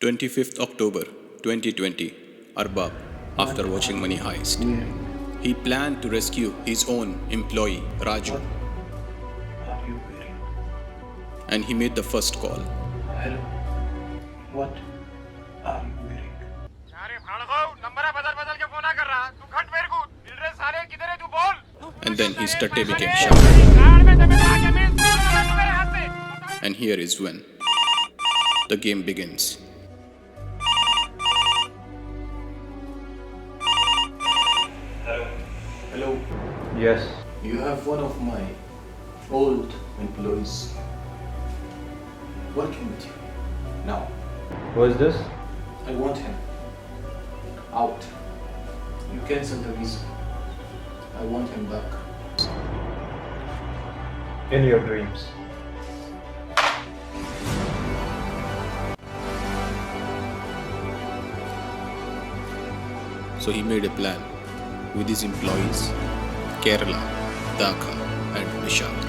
25th October 2020, Arbab, after watching Money Heist, he planned to rescue his own employee, Raju, Are you wearing? and he made the first call. Hello. What are you wearing? अरे भाड़ो number है बदल बदल के phone कर रहा तू घट मेरे को मिल रहे साले किधर है तू बोल And then his tatte became sharp. Car में जमीन आके मैं मेरे हाथ से And here is when the game begins. Hello. Yes. You have one of my old employees working with you. Now, Who is this? I want him out. You cancel the visa. I want him back. In your dreams. So he made a plan with his employees, Kerala, Dhaka, and Nishant.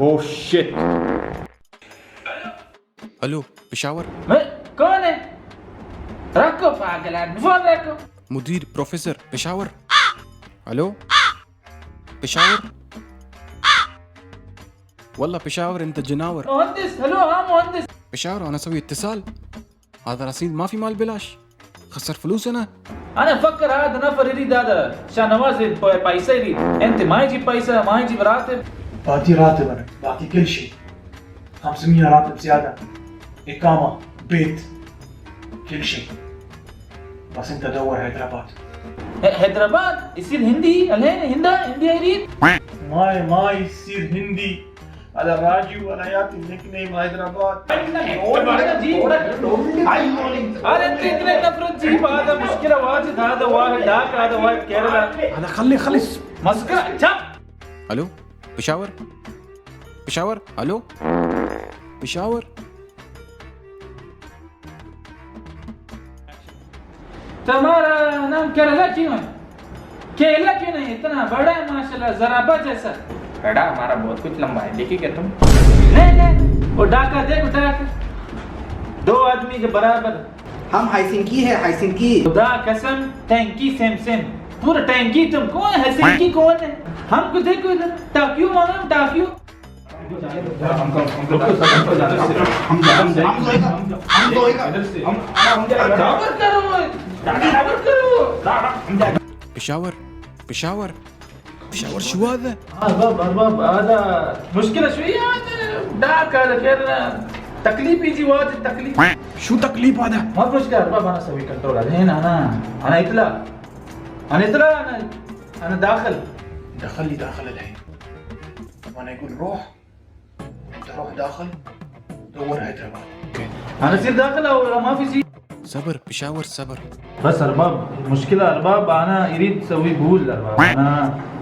Oh shit. Hello, Peshawar? मैं कौन है? रखो पागल आदमी phone रखो। Mudir, Professor, Peshawar? Hello? Peshawar? والله بشاور انت جناور. مهندس هلو ها مهندس. بشاور انا اسوي اتصال. هذا رصيد ما في مال بلاش. خسر فلوس انا. أنا أفكر هذا نفر يريد هذا شانواز بايسة يريد. أنت ما يجيب بايسة ما يجيب راتب. بعطي راتب أنا بعطي كل شيء 500 راتب زيادة إقامة بيت كل شيء بس أنت دور هيدراباد حيدرباد يصير هندي الحين هندي يريد. ما يصير هندي هذا راجو ولا يعطي نيك نيم هيدراباد أنا أنت إتنا نفرت جيب هذا مشكلة واجد هذا واحد داك هذا واحد كيرلا. هذا خلي مسكرة شاب. الو بشاور؟ بشاور؟ الو؟ بشاور؟ तुम्हारा नाम केरला क्यों है? केरला क्यों नहीं इतना बड़ा है माशाल्लाह जराबा जैसा। बड़ा हमारा बहुत कुछ लंबा है देखिए क्या तुम नहीं वो डाका देख उठा के दो आदमी के बराबर। हम हाइसिंकी है हाइसिंकी खुदा कसम टैंकी सेम सेम पूरा टैंकी तुम कौन है सिंकी कौन है? हमको देखो इधर टाक्यू मालूम टाक्यू بشاور؟ بشاور؟ بشاور شو هذا؟ أرباب هذا مشكلة شوية هذا داك هذا كيرلا تكليف يجي واجد تكليف. شو تقليب هذا؟ ما في مشكلة أرباب أنا أسوي كنترول الحين أنا يطلع أنا داخل. دخل الحين وانا يقول روح انت روح داخل دور هيدراباد أنا أصير داخل أو ما في شيء. صبر بشاور صبر. بس أرباب مشكلة أرباب أنا يريد أسوي بول أرباب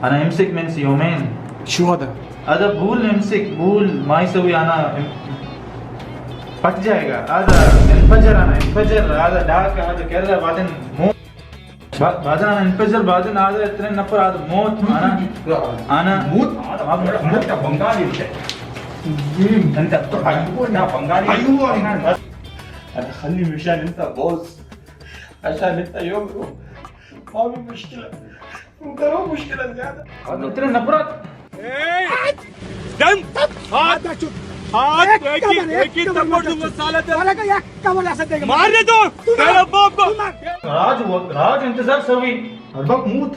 أنا يمسك من يومين. شو هذا؟ هذا بول يمسك بول ما يسوي أنا فट जाएगा هذا انفجر هذا داك هذا كذا بعدين موت بعدين أنا انفجر بعدين هذا اثنين نفر هذا موت أنا موت يا بنغالي انت ايوه يا بنغالي ايوه انا خلي مشان انت بوس عشان انت يوم ما في مشكلة انت لو مشكلة زيادة اثنين نفرات राज इंतजार सवी अरबाब मूत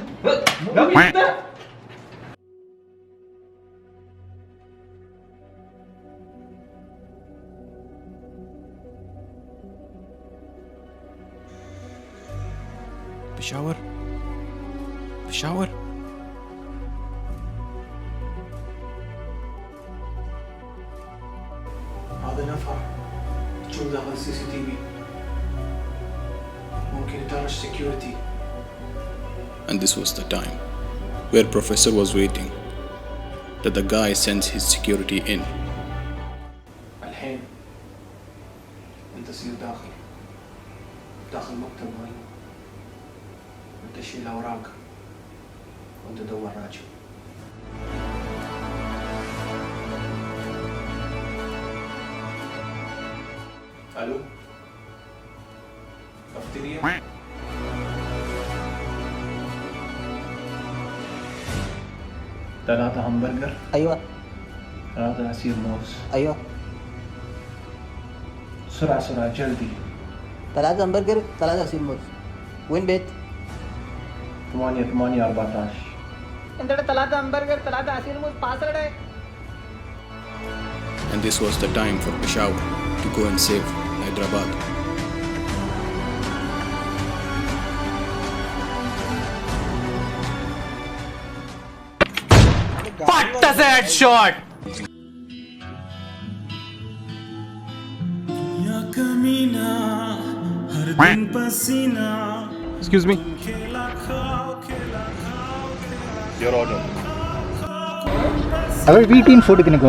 بشاور؟ بشاور؟ هذا نفر تشوف داخل CCTV ممكن يطرش security. And this was the time where Professor was waiting that the guy sends his security in. الحين انت تصير داخل مكتب مالي تشيل الأوراق وتدور راجل. ألو كافتيريا؟ ثلاثة همبرجر، ايوه 3 عصير موز. ايوه بسرعة بسرعة جلدي. 3 همبرجر 3 عصير موز. وين بيت؟ 8/8/14. انت 3 همبرجر 3 عصير موز password है. And this was the time for Peshawar to go and save Hyderabad. Excuse me. अगर V3 photo किने को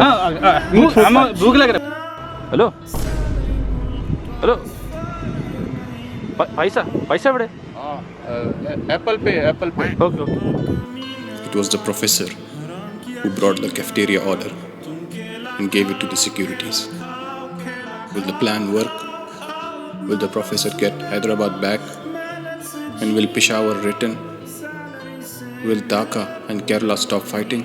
भूख लग रहा. Hello hello पैसा पैसा बड़े Apple Pay. Okay okay. It was the professor who brought the cafeteria order and gave it to the securities. Will the plan work? Will the professor get Hyderabad back? And will Peshawar return? Will Dhaka and Kerala stop fighting?